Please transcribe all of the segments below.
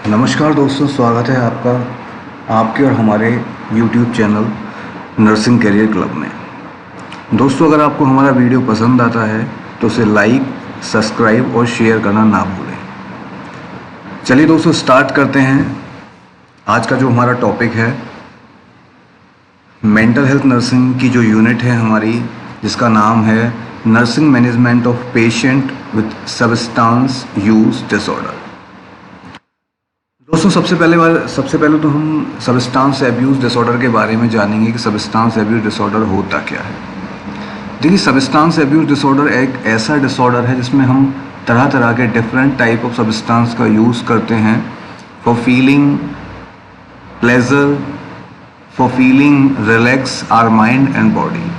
नमस्कार दोस्तों, स्वागत है आपका आपके और हमारे YouTube channel nursing career club में। दोस्तों, अगर आपको हमारा वीडियो पसंद आता है तो उसे लाइक, सब्सक्राइब और शेयर करना ना भूलें। चलिए दोस्तों, स्टार्ट करते हैं। आज का जो हमारा टॉपिक है, मेंटल हेल्थ नर्सिंग की जो यूनिट है हमारी, जिसका नाम है nursing management of patient with substance use disorder. दोस्तों, सबसे पहले तो हम सब्सटेंस एब्यूज़ डिसऑर्डर के बारे में जानेंगे कि सब्सटेंस एब्यूज़ डिसऑर्डर होता क्या है। देखिए, सब्सटेंस एब्यूज़ डिसऑर्डर एक ऐसा डिसऑर्डर है जिसमें हम तरह तरह के डिफरेंट टाइप ऑफ सब्सटेंस का यूज़ करते हैं for feeling pleasure, for feeling relax our mind and body.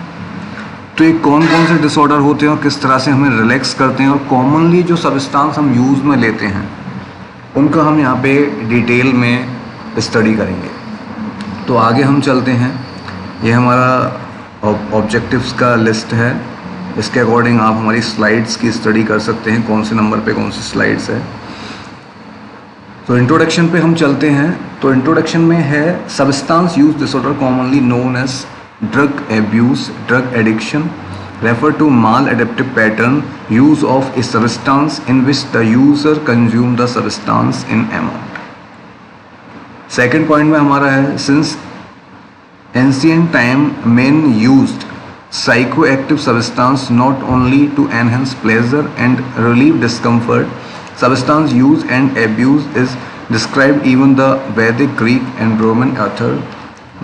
तो ये कौन कौन से डिसऑर्डर होते हैं और किस तरह से हमें रिलैक्स करते हैं, और कॉमनली जो सब्सटेंस हम यूज़ में लेते हैं उनका हम यहाँ पे डिटेल में स्टडी करेंगे। तो आगे हम चलते हैं। ये हमारा ऑब्जेक्टिव्स का लिस्ट है। इसके अकॉर्डिंग आप हमारी स्लाइड्स की स्टडी कर सकते हैं, कौन से नंबर पे कौन सी स्लाइड्स है। तो इंट्रोडक्शन पे हम चलते हैं। तो इंट्रोडक्शन में है substance use disorder commonly known as drug abuse, drug addiction refer to maladaptive pattern use of a substance in which the user consume the substance in amount। Second point में हमारा है since ancient time men used psychoactive substance not only to enhance pleasure and relieve discomfort, substance use and abuse is described even the Vedic, Greek and Roman author।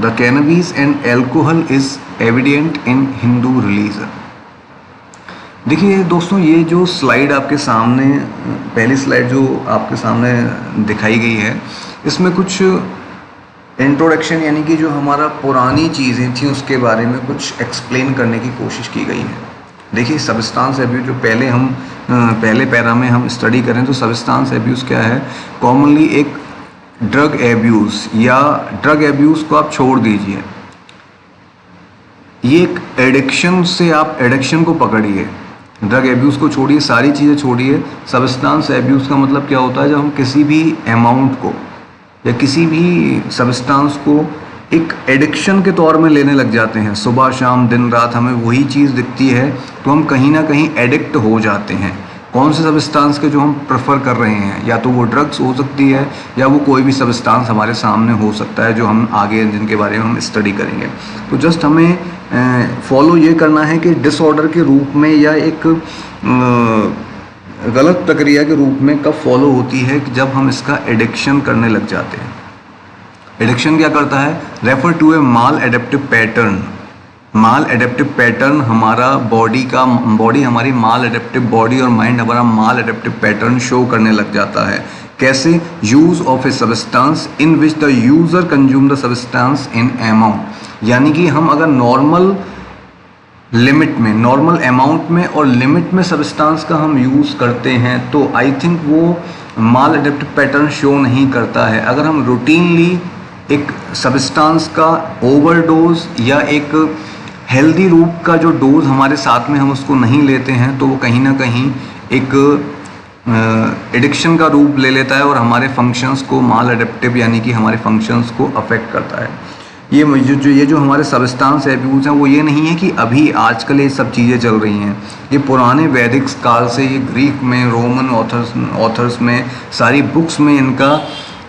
The cannabis and alcohol is evident in Hindu religion। देखिए दोस्तों, ये जो slide आपके सामने, पहली slide जो आपके सामने दिखाई गई है, इसमें कुछ इंट्रोडक्शन यानी कि जो हमारा पुरानी चीज़ें थी उसके बारे में कुछ एक्सप्लेन करने की कोशिश की गई है। देखिए, सब्सटेंस एब्यूज़ जो पहले पैरा में हम स्टडी करें तो सब्सटेंस एब्यूज़ क्या है। कॉमनली एक ड्रग एब्यूज़ या ड्रग एब्यूज़ को आप छोड़ दीजिए, ये एक एडिक्शन से आप एडिक्शन को पकड़िए। ड्रग एब्यूज़ को छोड़िए, सारी चीज़ें छोड़िए। सब्सटेंस एब्यूज़ का मतलब क्या होता है, जब हम किसी भी अमाउंट को या किसी भी सब्सटेंस को एक एडिक्शन के तौर में लेने लग जाते हैं। सुबह शाम दिन रात हमें वही चीज़ दिखती है तो हम कहीं ना कहीं एडिक्ट हो जाते हैं। कौन से सब्सटेंस के जो हम प्रेफर कर रहे हैं, या तो वो ड्रग्स हो सकती है या वो कोई भी सब्सटेंस हमारे सामने हो सकता है जो हम आगे जिनके बारे में हम स्टडी करेंगे। तो जस्ट हमें फॉलो ये करना है कि डिसऑर्डर के रूप में या एक गलत प्रक्रिया के रूप में कब फॉलो होती है कि जब हम इसका एडिक्शन करने लग जाते हैं। एडिक्शन क्या करता है, refer to a maladaptive pattern. Maladaptive pattern हमारा बॉडी हमारी माल एडेप्टिव बॉडी और माइंड हमारा माल एडेप्टिव पैटर्न शो करने लग जाता है। कैसे, use of a substance in which the user consume the substance in amount. यानी कि हम अगर नॉर्मल लिमिट में, नॉर्मल अमाउंट में और लिमिट में सब्सटेंस का हम यूज़ करते हैं तो आई थिंक वो माल एडेप्टिव पैटर्न शो नहीं करता है। अगर हम रूटीनली एक सब्सटेंस का ओवरडोज या एक हेल्दी रूप का जो डोज हमारे साथ में हम उसको नहीं लेते हैं तो वो कहीं ना कहीं एक एडिक्शन का रूप ले लेता है और हमारे फंक्शंस को, माल एडेप्टिव यानी कि हमारे फंक्शंस को अफेक्ट करता है। ये जो हमारे सब्सटेंस एब्यूज़ हैं वो ये नहीं है कि अभी आजकल ये सब चीज़ें चल रही हैं। ये पुराने वैदिक काल से, ये ग्रीक में, रोमन ऑथर्स में, सारी बुक्स में इनका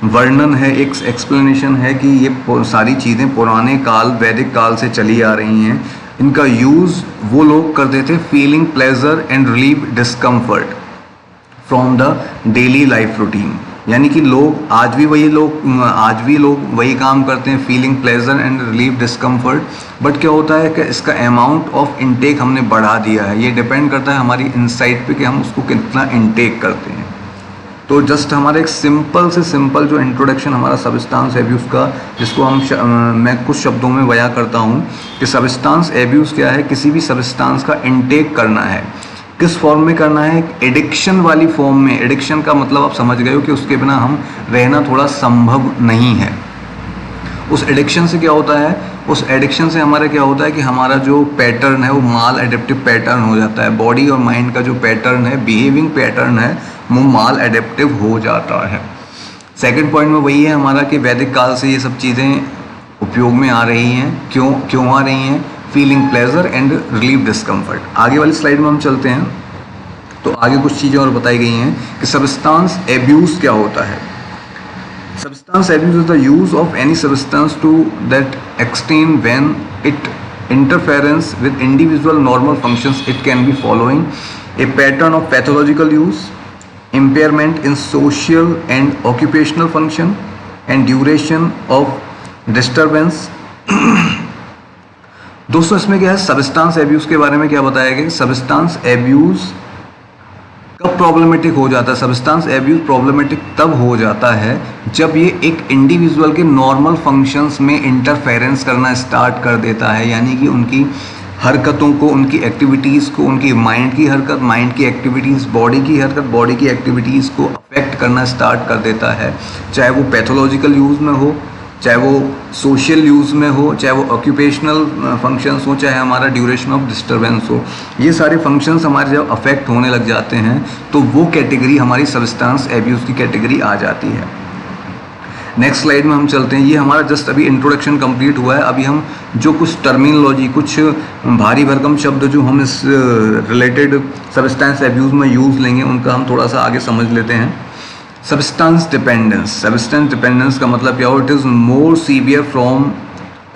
वर्णन है, एक एक्सप्लेनेशन है कि ये सारी चीज़ें पुराने काल, वैदिक काल से चली आ रही हैं। इनका यूज़ वो लोग करते थे feeling pleasure and relieve discomfort from the daily life routine. यानी कि आज भी लोग वही काम करते हैं, feeling pleasure and relieve discomfort. But क्या होता है कि इसका अमाउंट ऑफ इनटेक हमने बढ़ा दिया है। ये डिपेंड करता है हमारी इनसाइट पे कि हम उसको कितना इनटेक करते हैं। तो जस्ट हमारा एक सिंपल जो इंट्रोडक्शन हमारा सब्सटेंस एब्यूज़ का, जिसको मैं कुछ शब्दों में बयां करता हूँ कि सब्सटेंस एब्यूज़ क्या है। किसी भी सब्सटेंस का इनटेक करना है, किस फॉर्म में करना है, एडिक्शन वाली फॉर्म में। एडिक्शन का मतलब आप समझ गए हो कि उसके बिना हम रहना थोड़ा संभव नहीं है। उस एडिक्शन से क्या होता है, उस एडिक्शन से हमारा क्या होता है कि हमारा जो पैटर्न है वो माल एडेप्टिव पैटर्न हो जाता है। बॉडी और माइंड का जो पैटर्न है, बिहेविंग पैटर्न है, वो माल एडेप्टिव हो जाता है। सेकंड पॉइंट में वही है हमारा कि वैदिक काल से ये सब चीज़ें उपयोग में आ रही हैं। क्यों आ रही हैं? Feeling pleasure and relieve discomfort. आगे वाली स्लाइड में हम चलते हैं तो आगे कुछ चीज़ें और बताई गई हैं कि सब्सटेंस एब्यूज़ क्या होता है। Substance abuse is the use of any substance to that extend when it interference with individual normal functions. It can be following a pattern of pathological use, impairment in social and occupational function, and duration of disturbance. दोस्तों इसमें क्या है, substance abuse के बारे में क्या बताया गया? सब्सटेंस एब्यूज कब प्रॉब्लमेटिक हो जाता है? सब्सटेंस एब्यूज प्रॉब्लमेटिक तब हो जाता है जब ये एक इंडिविजुअल के नॉर्मल फंक्शंस में इंटरफेरेंस करना स्टार्ट कर देता है, यानी कि उनकी हरकतों को, उनकी एक्टिविटीज़ को, उनकी माइंड की हरकत, माइंड की एक्टिविटीज़, बॉडी की हरकत, बॉडी की एक्टिविटीज़ को अफेक्ट करना स्टार्ट कर देता है। चाहे वो पैथोलॉजिकल यूज़ में हो, चाहे वो सोशल यूज़ में हो, चाहे वो ऑक्यूपेशनल फंक्शंस हो, चाहे हमारा ड्यूरेशन ऑफ डिस्टर्बेंस हो, ये सारे फंक्शंस हमारे जब अफेक्ट होने लग जाते हैं तो वो कैटेगरी हमारी सब्सटेंस एब्यूज़ की कैटेगरी आ जाती है। नेक्स्ट स्लाइड में हम चलते हैं। ये हमारा जस्ट अभी इंट्रोडक्शन कंप्लीट हुआ है। अभी हम जो कुछ टर्मिनोलॉजी, कुछ भारी भरकम शब्द जो हम इस रिलेटेड सब्सटेंस एब्यूज़ में यूज़ लेंगे उनका हम थोड़ा सा आगे समझ लेते हैं। Substance dependence. सब्सटेंस डिपेंडेंस का मतलब क्या हो? It is more severe from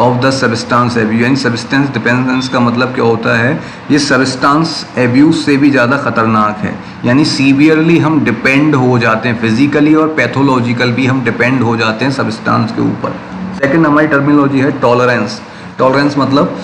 of the substance abuse. यानी सब्सटेंस डिपेंडेंस का मतलब क्या होता है? ये सब्सटेंस एब्यूज से भी ज़्यादा खतरनाक है। यानी सीवियरली हम डिपेंड हो जाते हैं, फिजिकली और पैथोलॉजिकल भी हम डिपेंड हो जाते हैं सब्सटेंस के ऊपर। सेकंड हमारी टर्मिनोलॉजी है टॉलरेंस। टॉलरेंस मतलब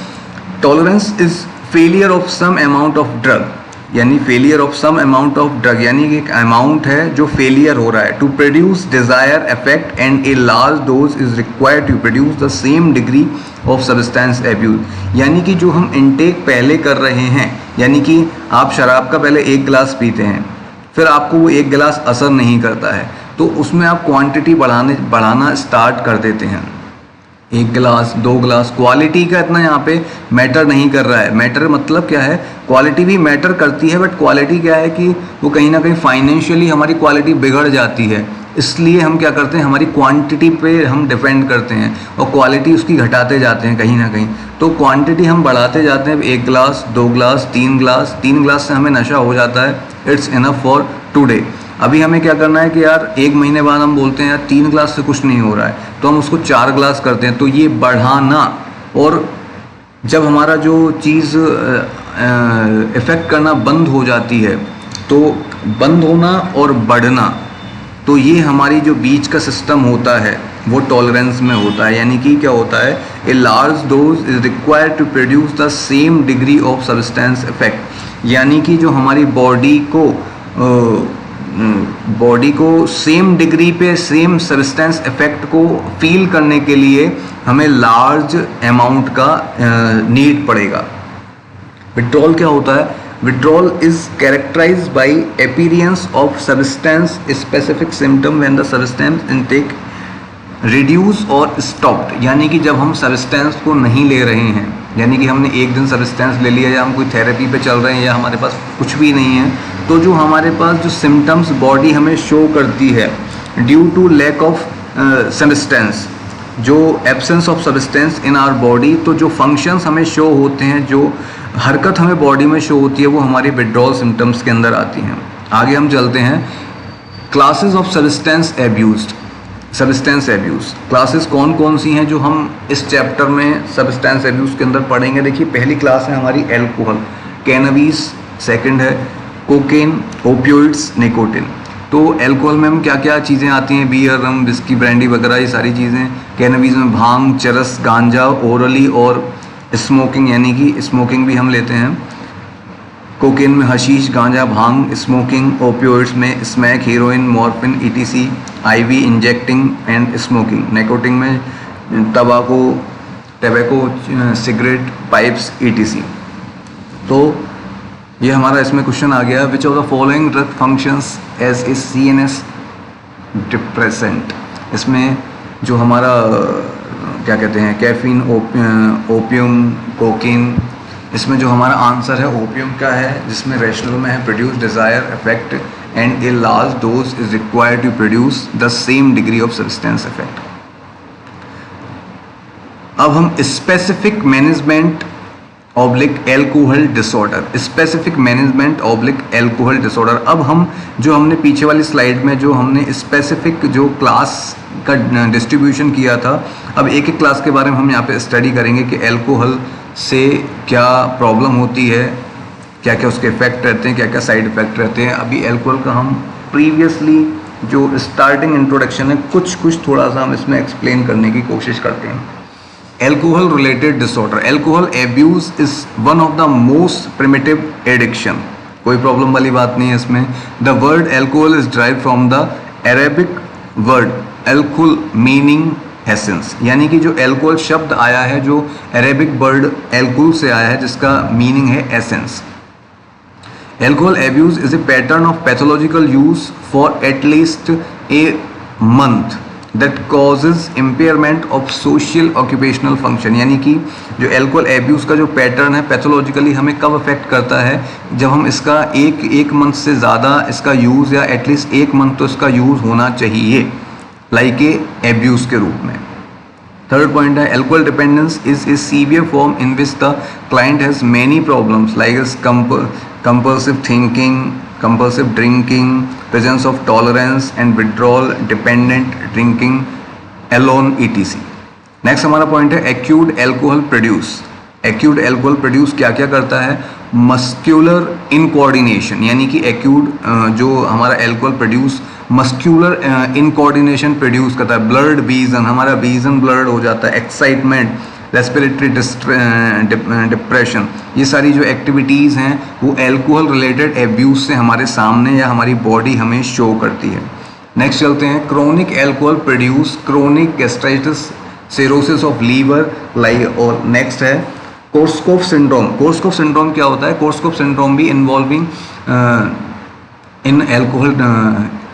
tolerance is failure of some amount of drug, यानी failure of some amount of drug, यानी कि एक अमाउंट है जो फेलियर हो रहा है to produce desire effect and a large dose is required to produce the same degree of substance abuse. यानी कि जो हम इनटेक पहले कर रहे हैं, यानी कि आप शराब का पहले एक गिलास पीते हैं, फिर आपको वो एक गिलास असर नहीं करता है, तो उसमें आप क्वांटिटी बढ़ाना स्टार्ट कर देते हैं। एक गिलास, दो गिलास, क्वालिटी का इतना यहाँ पे मैटर नहीं कर रहा है। मैटर मतलब क्या है? क्वालिटी भी मैटर करती है, बट क्वालिटी क्या है कि वो कहीं ना कहीं फाइनेंशियली हमारी क्वालिटी बिगड़ जाती है। इसलिए हम क्या करते हैं, हमारी क्वांटिटी पे हम डिपेंड करते हैं और क्वालिटी उसकी घटाते जाते हैं कहीं ना कहीं। तो क्वांटिटी हम बढ़ाते जाते हैं, एक गिलास, दो गिलास, तीन गिलास, 3 गिलास से हमें नशा हो जाता है। It's enough for today. अभी हमें क्या करना है कि यार एक महीने बाद हम बोलते हैं यार 3 गिलास से कुछ नहीं हो रहा है, तो हम उसको 4 गिलास करते हैं। तो ये बढ़ाना, और जब हमारा जो चीज़ इफ़ेक्ट करना बंद हो जाती है, तो बंद होना और बढ़ना, तो ये हमारी जो बीच का सिस्टम होता है वो टॉलरेंस में होता है। यानी कि क्या होता है? A large dose is required to produce the same degree of substance effect. यानी कि जो हमारी बॉडी को सेम डिग्री पे सेम सब्सटेंस इफेक्ट को फील करने के लिए हमें लार्ज अमाउंट का नीड पड़ेगा। विड्रॉल क्या होता है? Withdrawal is characterized by appearance of substance specific symptom when the substance intake reduce और स्टॉप्ड। यानी कि जब हम सब्सटेंस को नहीं ले रहे हैं, यानी कि हमने एक दिन सब्सटेंस ले लिया या हम कोई थेरेपी पे चल रहे हैं या हमारे पास कुछ भी नहीं है, तो जो हमारे पास जो सिम्टम्स बॉडी हमें शो करती है due to lack of substance, जो absence of substance in our body, तो जो फंक्शंस हमें शो होते हैं, जो हरकत हमें बॉडी में शो होती है, वो हमारी विड्रॉल सिम्टम्स के अंदर आती हैं। आगे हम चलते हैं। Classes of substance abuse. Substance abuse classes कौन कौन सी हैं जो हम इस चैप्टर में सब्सटेंस एब्यूज के अंदर पढ़ेंगे? देखिए, पहली क्लास है हमारी एल्कोहल, कैनबीस, सेकंड है कोकेन, ओपियोइड्स, निकोटिन। तो एल्कोहल में हम क्या क्या चीज़ें आती हैं? बियर, रम, विस्की, ब्रांडी वगैरह, ये सारी चीज़ें। कैनबीस में भांग, चरस, गांजा, ओरली और स्मोकिंग, यानी कि स्मोकिंग भी हम लेते हैं। कोकेन में हशीश, गांजा, भांग, स्मोकिंग। ओपियोइड्स में smack, heroin, morphine, ETC, IV injecting and smoking. Nicotine में टबैको, सिगरेट, पाइप्स, ईटीसी। तो ये हमारा इसमें क्वेश्चन आ गया, which of the following drug functions as a CNS depressant. इसमें जो हमारा क्या कहते हैं, कैफीन, ओपियम, कोकीन, इसमें जो हमारा आंसर है ओपियम का है, जिसमें रैशनल में है produce desire, effect and a large dose is required to produce the same degree of substance effect. अब हम specific management oblique alcohol disorder, specific management oblique alcohol disorder. अब हम जो हमने पीछे वाली स्लाइड में जो हमने स्पेसिफिक जो क्लास का डिस्ट्रीब्यूशन किया था, अब एक एक क्लास के बारे में हम यहाँ पे स्टडी करेंगे कि एल्कोहल से क्या प्रॉब्लम होती है, क्या क्या उसके इफेक्ट रहते हैं, क्या क्या साइड इफेक्ट रहते हैं। अभी एल्कोहल का हम प्रीवियसली जो स्टार्टिंग इंट्रोडक्शन है कुछ थोड़ा सा हम इसमें एक्सप्लेन करने की कोशिश करते हैं। Alcohol related disorder, alcohol abuse is one of the most primitive addiction, कोई प्रॉब्लम वाली बात नहीं है इसमें। The word alcohol is drive from the Arabic word एल्कुल मीनिंग एसेंस, यानी कि जो एल्कोहल शब्द आया है जो अरेबिक वर्ड एल्कुल से आया है जिसका मीनिंग है essence. Alcohol abuse is a pattern of pathological use for at least a month that causes impairment of social occupational function, यानी कि जो एल्कोहल एब्यूज का जो पैटर्न है पैथोलॉजिकली हमें कब अफेक्ट करता है, जब हम इसका एक मंथ से ज़्यादा इसका यूज़ या एटलीस्ट एक मंथ तो इसका यूज़ होना चाहिए लाइक ए एब्यूज के रूप में। थर्ड पॉइंट है alcohol dependence is a severe form in which the client has many problems like compulsive thinking, compulsive drinking, presence of tolerance and withdrawal, dependent drinking, alone etc. Next हमारा point है acute alcohol produce. acute alcohol produce क्या क्या करता है, muscular इनकोऑर्डिनेशन, यानी कि acute जो हमारा alcohol produce मस्क्यूलर इनकोऑर्डिनेशन प्रोड्यूस करता है, ब्लर्ड विजन, हमारा विजन ब्लर्ड हो जाता है, एक्साइटमेंट, रेस्पिरेटरी डिप्रेशन, ये सारी जो एक्टिविटीज़ हैं वो एल्कोहल रिलेटेड एब्यूज से हमारे सामने या हमारी बॉडी हमें शो करती है। नेक्स्ट चलते हैं chronic alcohol produce chronic gastritis, cirrhosis of liver like, और नेक्स्ट है कोर्सकोफ सिंड्रोम। कोर्सकोफ सिंड्रोम क्या होता है, कोर्सकोफ सिंड्रोम भी involving in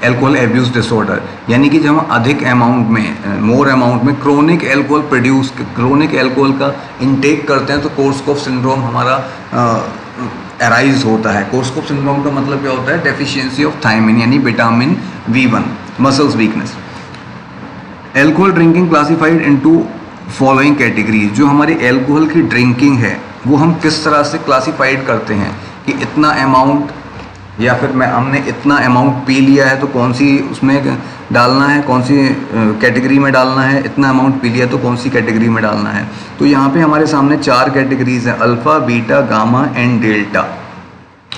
alcohol abuse disorder, यानी कि जब हम अधिक अमाउंट में मोर अमाउंट में क्रोनिक एल्कोहल का इनटेक करते हैं तो कोर्सकोफ सिंड्रोम हमारा अराइज होता है। कोर्सकोफ सिंड्रोम का मतलब क्या होता है, डेफिशिएंसी ऑफ थायमिन यानी vitamin B1, muscles weakness. Alcohol drinking classified into following categories, जो हमारी एल्कोहल की ड्रिंकिंग है वो हम किस तरह से क्लासिफाइड करते हैं कि इतना अमाउंट या फिर हमने इतना अमाउंट पी लिया है तो कौन सी उसमें डालना है, कौन सी कैटेगरी में डालना है, इतना अमाउंट पी लिया तो कौन सी कैटेगरी में डालना है। तो यहाँ पे हमारे सामने 4 कैटेगरीज हैं, alpha, beta, gamma and delta.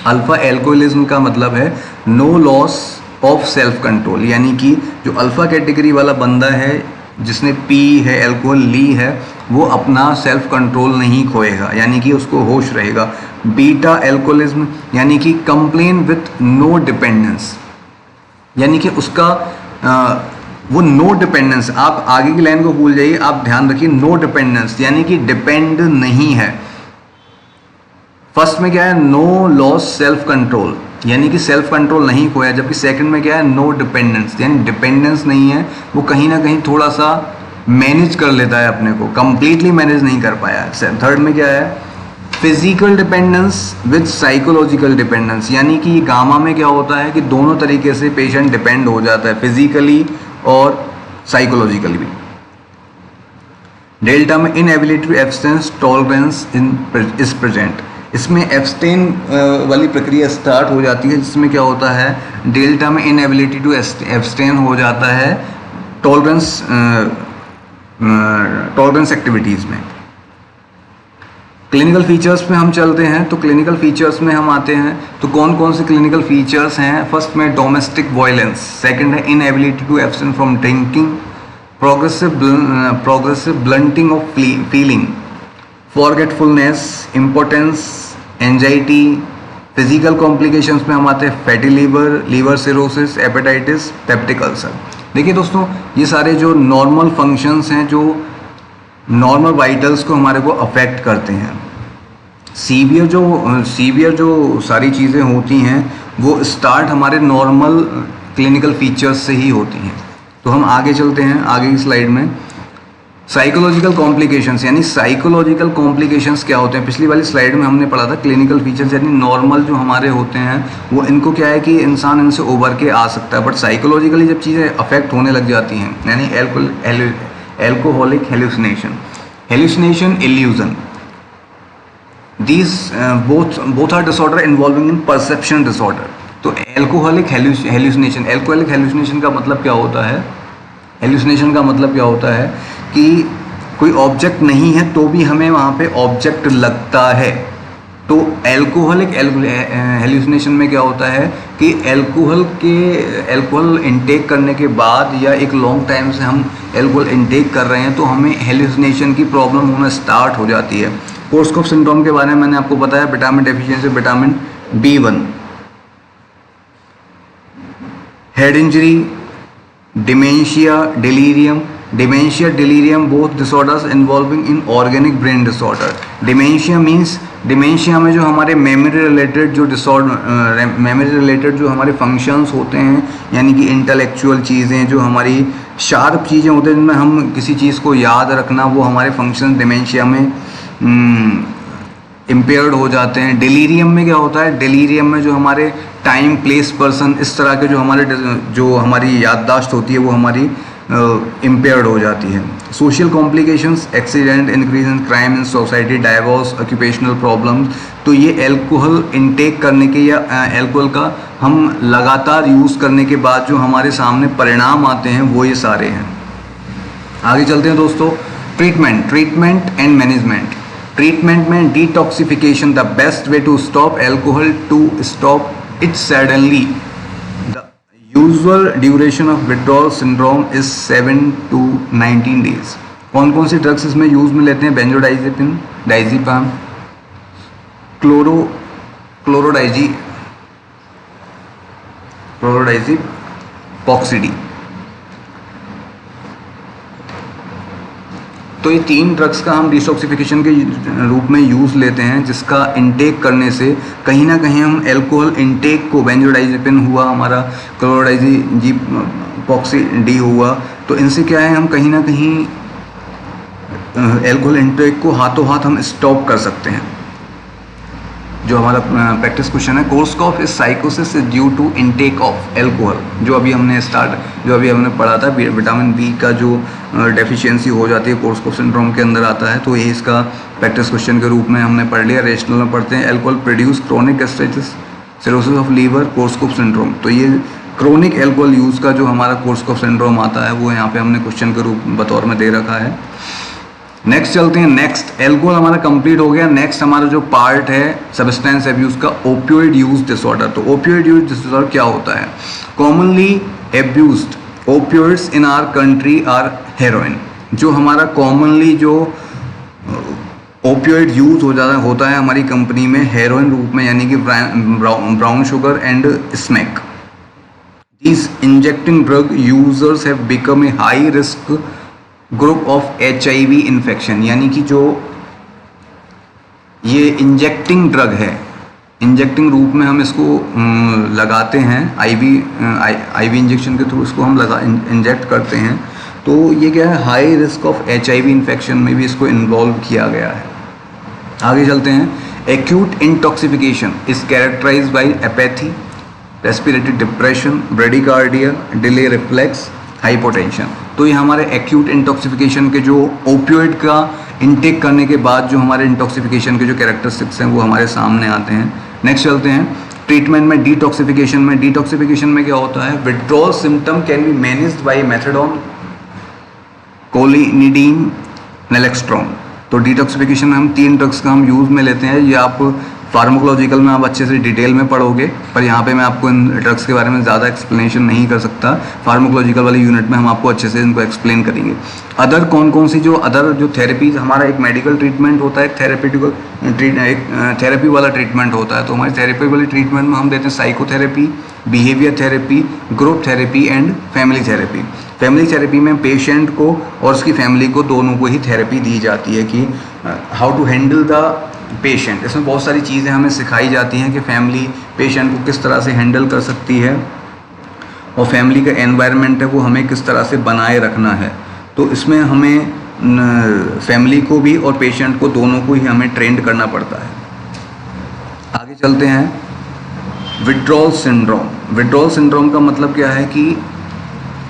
Alpha alcoholism का मतलब है no loss of self control, यानी कि जो अल्फ़ा कैटेगरी वाला बंदा है जिसने पी है, एल्कोहल ली है, वो अपना सेल्फ कंट्रोल नहीं खोएगा, यानी कि उसको होश रहेगा। बीटा एल्कोहलिज्म यानी कि कंप्लेन विथ नो डिपेंडेंस, यानी कि उसका वो नो डिपेंडेंस, आप आगे की लाइन को भूल जाइए, आप ध्यान रखिए नो डिपेंडेंस यानी कि डिपेंड नहीं है। फर्स्ट में क्या है, नो लॉस सेल्फ कंट्रोल, यानी कि सेल्फ कंट्रोल नहीं खोया, जबकि सेकंड में क्या है, नो डिपेंडेंस, यानी डिपेंडेंस नहीं है, वो कहीं ना कहीं थोड़ा सा मैनेज कर लेता है अपने को, कंप्लीटली मैनेज नहीं कर पाया। थर्ड में क्या है, physical dependence with psychological dependence, यानी कि गामा में क्या होता है कि दोनों तरीके से पेशेंट डिपेंड हो जाता है, फिजिकली और साइकोलॉजिकली भी। डेल्टा में inability to abstinence tolerance is present, इसमें एब्सटेन वाली प्रक्रिया स्टार्ट हो जाती है, जिसमें क्या होता है, डेल्टा में इनएबिलिटी टू एब्सटेन हो जाता है टॉलरेंस एक्टिविटीज़ में। क्लिनिकल फीचर्स में हम चलते हैं, तो क्लिनिकल फीचर्स में हम आते हैं, तो कौन कौन से क्लिनिकल फीचर्स हैं। फर्स्ट में डोमेस्टिक वायलेंस, सेकंड है inability to abstain from drinking, progressive blunting of feeling, forgetfulness, importance, anxiety. Physical complications में हम आते हैं fatty liver cirrhosis, hepatitis, peptic ulcer. देखिए दोस्तों, ये सारे जो नॉर्मल फंक्शंस हैं, जो नॉर्मल वाइटल्स को हमारे को अफेक्ट करते हैं। सीवियर जो सारी चीज़ें होती हैं वो स्टार्ट हमारे नॉर्मल क्लिनिकल फीचर्स से ही होती हैं। तो हम आगे चलते हैं, आगे की स्लाइड में। साइकोलॉजिकल कॉम्प्लिकेशंस, यानी साइकोलॉजिकल कॉम्प्लिकेशंस क्या होते हैं, पिछली वाली स्लाइड में हमने पढ़ा था क्लिनिकल फीचर्स, यानी नॉर्मल जो हमारे होते हैं वो इनको क्या है कि इंसान इनसे उभर के आ सकता है, बट साइकोलॉजिकली जब चीज़ें अफेक्ट होने लग जाती हैं, यानी alcoholic hallucination, illusion, these both are disorder involving in perception disorder। तो एल्कोहलिक हेलुसिनेशन का मतलब क्या होता है, हेलुसिनेशन का मतलब क्या होता है कि कोई ऑब्जेक्ट नहीं है तो भी हमें वहाँ पे ऑब्जेक्ट लगता है। तो एल्कोहलिक हेलुसिनेशन में क्या होता है कि एल्कोहल इंटेक करने के बाद या एक लॉन्ग टाइम से हम एल्कोहल इंटेक कर रहे हैं तो हमें हेलुसिनेशन की प्रॉब्लम होना स्टार्ट हो जाती है। कोर्सकॉफ सिंड्रोम के बारे में मैंने आपको बताया, vitamin deficiency, vitamin B1, head injury, dementia delirium both disorders involving in organic brain disorder। Dementia में जो हमारे मेमोरी रिलेटेड जो हमारे फंक्शंस होते हैं, यानी कि इंटेलेक्चुअल चीज़ें, जो हमारी शार्प चीज़ें होते हैं जिनमें हम किसी चीज़ को याद रखना, वो हमारे फंक्शन डिमेंशिया में इम्पेयर्ड हो जाते हैं। डिलीरियम में क्या होता है, डिलीरियम में जो हमारे टाइम, प्लेस, पर्सन, इस तरह के जो हमारी याददाश्त होती है वो हमारी इम्पेयर्ड हो जाती है। Social complications, accident, increase in crime in society, divorce, occupational problems. तो ये एल्कोहल इंटेक करने के या एल्कोहल का हम लगातार यूज़ करने के बाद जो हमारे सामने परिणाम आते हैं वो ये सारे हैं। आगे चलते हैं दोस्तों। Treatment and management. ट्रीटमेंट में detoxification, the best way to stop alcohol, to stop it suddenly. Usual duration of withdrawal syndrome is 7 to 19 days। कौन कौन सी ड्रग्स इसमें यूज में लेते हैं, बेंजोडाइजेपिन, डाइजीपाम, क्लोरोडाइजीपॉक्सिडी। तो ये 3 ड्रग्स का हम डिटॉक्सिफिकेशन के रूप में यूज़ लेते हैं, जिसका इंटेक करने से कहीं ना कहीं हम एल्कोहल इंटेक को, बेंजोडाइजेपिन हुआ हमारा, क्लोरोडाइजीपॉक्सिडी हुआ, तो इनसे क्या है हम कहीं ना कहीं एल्कोहल इंटेक को हाथों हाथ हम स्टॉप कर सकते हैं। जो हमारा प्रैक्टिस क्वेश्चन है, कोर्सकॉफ इज साइकोसिस due to intake of alcohol, जो अभी हमने पढ़ा था, विटामिन बी का जो डेफिशिएंसी हो जाती है कोर्सकॉफ सिंड्रोम के अंदर आता है, तो ये इसका प्रैक्टिस क्वेश्चन के रूप में हमने पढ़ लिया। रेशनल में पढ़ते हैं, alcohol produce chronic gastritis, cirrhosis of liver, Korsakoff syndrome. तो ये क्रोनिक एल्कोहल यूज़ का जो हमारा कोर्सकॉफ सिंड्रोम आता है वो यहाँ पे हमने क्वेश्चन के रूप बतौर में दे रखा है। नेक्स्ट चलते हैं। नेक्स्ट, एल्कोहल हमारा कंप्लीट हो गया। नेक्स्ट हमारा जो पार्ट है सब्सटेंस अब्यूज़ का, ओपियोइड यूज डिसऑर्डर। तो ओपियोइड यूज डिसऑर्डर क्या होता है? Commonly abused opioids in our country are heroin. जो हमारा कॉमनली जो ओपियोइड यूज होता है हमारी कंपनी में हेरोइन रूप में, यानी कि brown sugar and smack. These injecting drug users have become a high risk group of HIV infection। यानी कि जो ये इंजेक्टिंग ड्रग है, इंजेक्टिंग रूप में हम इसको लगाते हैं, आईवी इंजेक्शन के थ्रू इसको हम इंजेक्ट करते हैं, तो ये क्या है, high risk of HIV infection में भी इसको इन्वॉल्व किया गया है। आगे चलते हैं। Acute intoxification is characterized by apathy, respiratory depression, bradycardia, delay reflex, hypotension. तो ये हमारे एक्यूट इंटॉक्सिफिकेशन के जो ओपियोइड का इंटेक करने के बाद जो हमारे इंटॉक्सिफिकेशन के जो कैरेक्टरिस्टिक्स हैं वो हमारे सामने आते हैं। नेक्स्ट चलते हैं ट्रीटमेंट में। डिटॉक्सिफिकेशन में क्या होता है, withdrawal symptom can be managed by methadone, clonidine, नेलेक्स्ट्रॉन। तो डिटॉक्सिफिकेशन में हम 3 ड्रग्स का हम यूज़ में लेते हैं। ये आप फार्माकोलॉजिकल में आप अच्छे से डिटेल में पढ़ोगे, पर यहाँ पे मैं आपको इन ड्रग्स के बारे में ज़्यादा एक्सप्लेनेशन नहीं कर सकता। फार्माकोलॉजिकल वाली यूनिट में हम आपको अच्छे से इनको एक्सप्लेन करेंगे। अदर कौन सी जो थेरेपीज, हमारा एक मेडिकल ट्रीटमेंट होता है, एक थेरेपी वाला ट्रीटमेंट होता है। तो हमारी थेरेपी वाली ट्रीटमेंट में हम देते हैं psychotherapy, behaviour therapy, group therapy and family therapy. Family therapy में पेशेंट को और उसकी फैमिली को, दोनों को ही थेरेपी दी जाती है कि how to handle the patient. इसमें बहुत सारी चीज़ें हमें सिखाई जाती हैं कि फैमिली पेशेंट को किस तरह से हैंडल कर सकती है और फैमिली का एनवायरनमेंट है वो हमें किस तरह से बनाए रखना है। तो इसमें हमें फैमिली को भी और पेशेंट को, दोनों को ही हमें ट्रेंड करना पड़ता है। आगे चलते हैं। Withdrawal syndrome. विड्रॉल सिंड्रोम का मतलब क्या है कि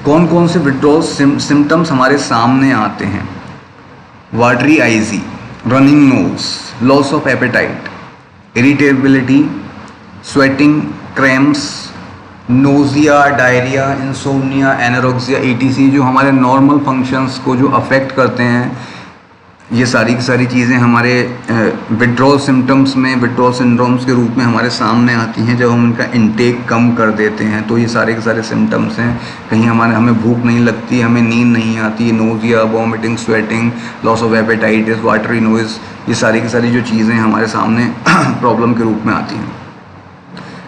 कौन कौन से विड्रॉल सिम्टम्स हमारे सामने आते हैं। Watery eyes, running nose, loss of appetite, irritability, sweating, cramps, nausea, diarrhoea, insomnia, anorexia, ETC, जो हमारे नॉर्मल फंक्शंस को जो अफेक्ट करते हैं, ये सारी की सारी चीज़ें हमारे विड्रॉल सिम्टम्स में, विड्रॉल सिंड्रोम्स के रूप में हमारे सामने आती हैं जब हम उनका इंटेक कम कर देते हैं। तो ये सारे के सारे सिम्टम्स हैं। कहीं हमें भूख नहीं लगती, हमें नींद नहीं आती, nausea, vomiting, sweating, loss of appetite, watery nose, ये सारी की सारी जो चीज़ें हमारे सामने प्रॉब्लम के रूप में आती हैं।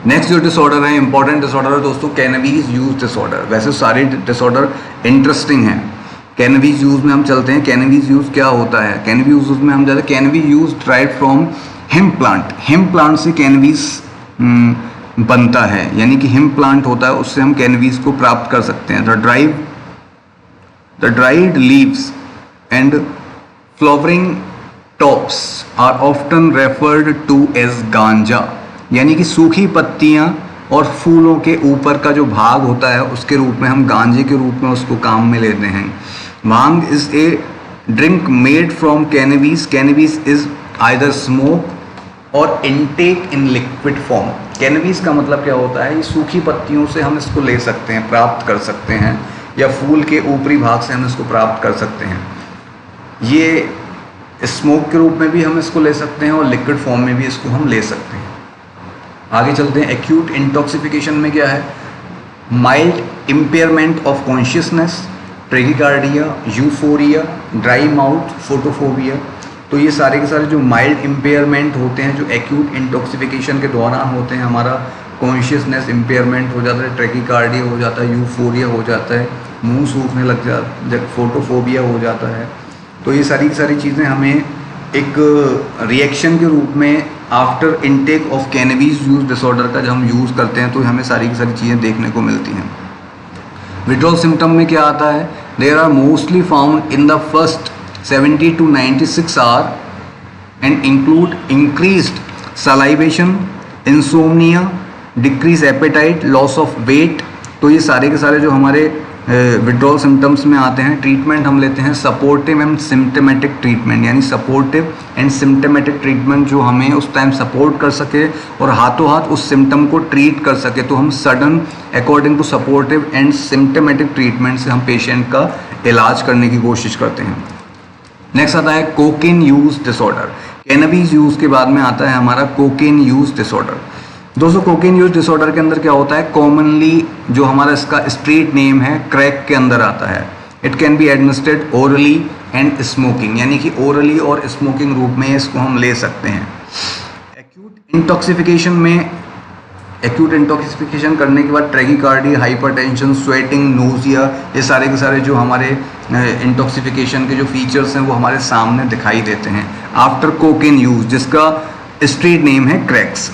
नेक्स्ट जो डिसऑर्डर है, इंपॉर्टेंट डिसऑर्डर है दोस्तों, कैनवीज यूज डिसऑर्डर। वैसे सारे डिसऑर्डर इंटरेस्टिंग हैं। कैनवीज यूज में हम चलते हैं। कैनवीज यूज क्या होता है? कैनवीज यूज में हम जाते हैं। Cannabis use drive from hemp plant. Hemp plant से कैनवीज बनता है, यानी कि हिम प्लांट होता है, उससे हम कैनवीज को प्राप्त कर सकते हैं। The dried leaves and flowering tops are often referred to as ganja, यानी कि सूखी पत्तियां और फूलों के ऊपर का जो भाग होता है उसके रूप में हम गांजे के रूप में उसको काम में लेते हैं। Bhang is a drink made from cannabis. Cannabis is either smoke or intake in liquid form. Cannabis का मतलब क्या होता है? ये सूखी पत्तियों से हम इसको ले सकते हैं, प्राप्त कर सकते हैं, या फूल के ऊपरी भाग से हम इसको प्राप्त कर सकते हैं। ये स्मोक के रूप में भी हम इसको ले सकते हैं और लिक्विड फॉर्म में भी इसको हम ले सकते हैं। आगे चलते हैं। एक्यूट इंटॉक्सिफिकेशन में क्या है? Mild impairment of consciousness, tachycardia, euphoria, dry mouth, photophobia. तो ये सारे के सारे जो माइल्ड इम्पेयरमेंट होते हैं, जो एक्यूट इंटॉक्सिफिकेशन के दौरान होते हैं, हमारा कॉन्शियसनेस इम्पेयरमेंट हो जाता है, ट्रेकिकार्डिया हो जाता है, यूफोरिया हो जाता है, मुंह सूखने लग जाता है, फोटोफोबिया हो जाता है। तो ये सारी की सारी चीज़ें हमें एक रिएक्शन के रूप में after intake of cannabis use disorder का जब हम यूज़ करते हैं तो हमें सारी की सारी चीज़ें देखने को मिलती हैं। विड्रॉल सिम्टम में क्या आता है? There are mostly found in the first 70 to 96 hour and include increased salivation, insomnia, decrease appetite, loss of weight. तो ये सारे के सारे जो हमारे विड्रॉल सिम्टम्स में आते हैं। ट्रीटमेंट हम लेते हैं सपोर्टिव एंड सिम्टमेटिक ट्रीटमेंट, यानी सपोर्टिव एंड सिम्टमेटिक ट्रीटमेंट जो हमें उस टाइम सपोर्ट कर सके और हाथों हाथ उस सिम्टम को ट्रीट कर सके। तो हम sudden according to supportive and symptomatic treatment से हम पेशेंट का इलाज करने की कोशिश करते हैं। नेक्स्ट आता है कोकेन यूज डिसऑर्डर। कैनवीज यूज के बाद में आता है हमारा कोकेन यूज डिसऑर्डर। दोस्तों कोकेन यूज डिसऑर्डर के अंदर क्या होता है? कॉमनली जो हमारा इसका स्ट्रीट नेम है क्रैक के अंदर आता है। It can be administered orally and smoking, यानी कि ओरली और स्मोकिंग रूप में इसको हम ले सकते हैं। एक्यूट इंटॉक्सिफिकेशन में, एक्यूट इंटॉक्सिफिकेशन करने के बाद ट्रैकिकार्डिया, हाइपरटेंशन, स्वेटिंग, नोजिया, ये सारे के सारे जो हमारे इंटॉक्सिफिकेशन के जो फीचर्स हैं वो हमारे सामने दिखाई देते हैं आफ्टर कोकेन यूज, जिसका स्ट्रीट नेम है क्रैक्स।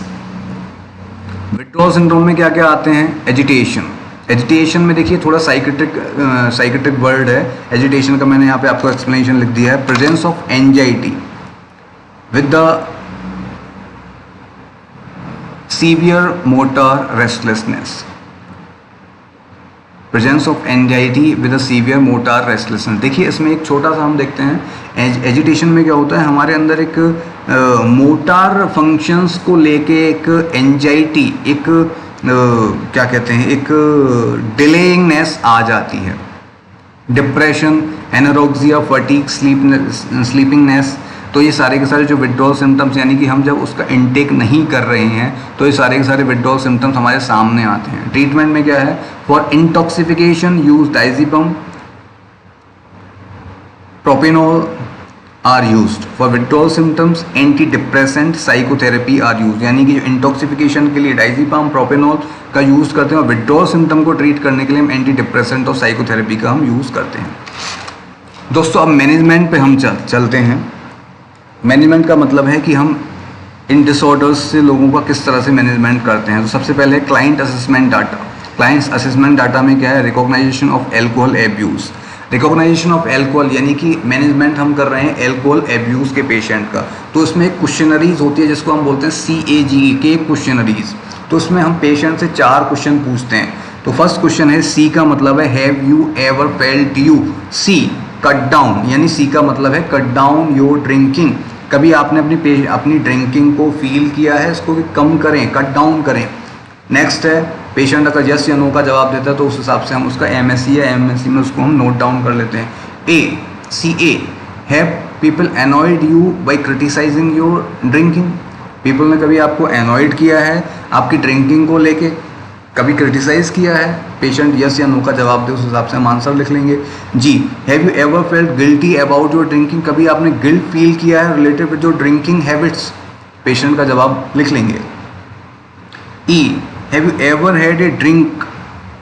विड्रॉल सिंड्रोम में क्या क्या आते हैं? एजिटेशन। एजिटेशन में देखिए थोड़ा साइकेट्रिक वर्ड है एजिटेशन का, मैंने यहाँ पे आपको एक्सप्लेनेशन लिख दिया है। Presence of anxiety with the severe motor restlessness. Presence of anxiety with a severe motor restlessness. देखिए इसमें एक छोटा सा हम देखते हैं एजिटेशन में क्या होता है, हमारे अंदर एक मोटर फंक्शंस को लेके एक एंजाइटी, एक क्या कहते हैं, एक डिलेइंगनेस आ जाती है। Depression, anorexia, fatigue, sleepiness. तो ये सारे के सारे जो विड्रॉल सिम्टम्स, यानी कि हम जब उसका इनटेक नहीं कर रहे हैं तो ये सारे के सारे विड्रॉल सिम्टम्स हमारे सामने आते हैं। ट्रीटमेंट में क्या है? For intoxification use diazepam, propranolol are used. For withdrawal symptoms anti depressant, psychotherapy are use, यानी कि जो इंटॉक्सिफिकेशन के लिए डायज़ेपम, प्रोपेनॉल का यूज़ करते हैं और विड्रॉल सिम्टम को ट्रीट करने के लिए हम एंटी डिप्रेसेंट और साइकोथेरेपी का हम यूज़ करते हैं। दोस्तों अब मैनेजमेंट पे हम चलते हैं। मैनेजमेंट का मतलब है कि हम इन डिसऑर्डर्स से लोगों का किस तरह से मैनेजमेंट करते हैं। तो सबसे पहले client assessment data. Clients assessment data में क्या है? Recognization of alcohol abuse. Recognization of alcohol यानी कि मैनेजमेंट हम कर रहे हैं एल्कोहल एब्यूज़ के पेशेंट का, तो इसमें एक क्वेश्चनरीज होती है जिसको हम बोलते हैं CAGE के क्वेश्चनरीज। तो इसमें हम पेशेंट से 4 क्वेश्चन पूछते हैं। तो फर्स्ट क्वेश्चन है C का मतलब है have you ever felt you C cut down, यानी C का मतलब है कट डाउन योर ड्रिंकिंग, कभी आपने अपनी ड्रिंकिंग को फील किया है, इसको भी कम करें, कट डाउन करें। नेक्स्ट है पेशेंट अगर यस या नो का जवाब देता है तो उस हिसाब से हम उसका MSc या MSc में उसको हम नोट डाउन कर लेते हैं। CA have people annoyed you by criticizing your drinking, people ने कभी आपको अनॉयड किया है आपकी ड्रिंकिंग को लेके, कभी क्रिटिसाइज किया है, पेशेंट यस या नो का जवाब दे, उस हिसाब से हम आंसर लिख लेंगे। G have you ever felt guilty about your drinking, कभी आपने गिल्ट फील किया है related with your drinking habits, patient का जवाब लिख लेंगे। E have you ever had a drink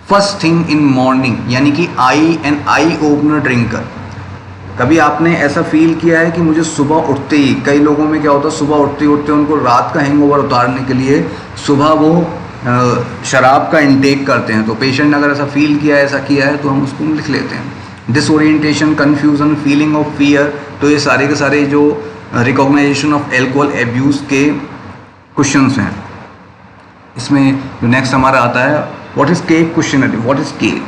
first thing in morning, यानी कि आई ओपनर ड्रिंकर, कभी आपने ऐसा फील किया है कि मुझे सुबह उठते ही, कई लोगों में क्या होता है सुबह उठते उठते उनको रात का हैंगओवर उतारने के लिए सुबह वो शराब का इंटेक करते हैं, तो पेशेंट ने अगर ऐसा फील किया है, ऐसा किया है, तो हम उसको लिख लेते हैं। Disorientation, confusion, feeling of fear, तो ये सारे के सारे जो रिकॉग्नाइजेशन ऑफ एल्कोहल एब्यूज़ के क्वेश्चंस हैं। इसमें जो नेक्स्ट हमारा आता है what is cake questionnaire, what is cake,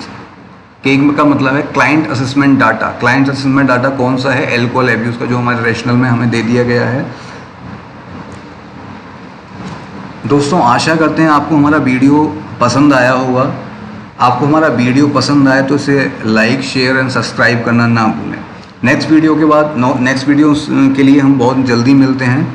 cake का मतलब है client assessment data. Client assessment data कौन सा है, एल्कोहल एब्यूज़ का, जो हमारे रैशनल में हमें दे दिया गया है। दोस्तों आशा करते हैं आपको हमारा वीडियो पसंद आया होगा। आपको हमारा वीडियो पसंद आए तो इसे लाइक, शेयर एंड सब्सक्राइब करना ना भूलें। नेक्स्ट वीडियो के लिए हम बहुत जल्दी मिलते हैं।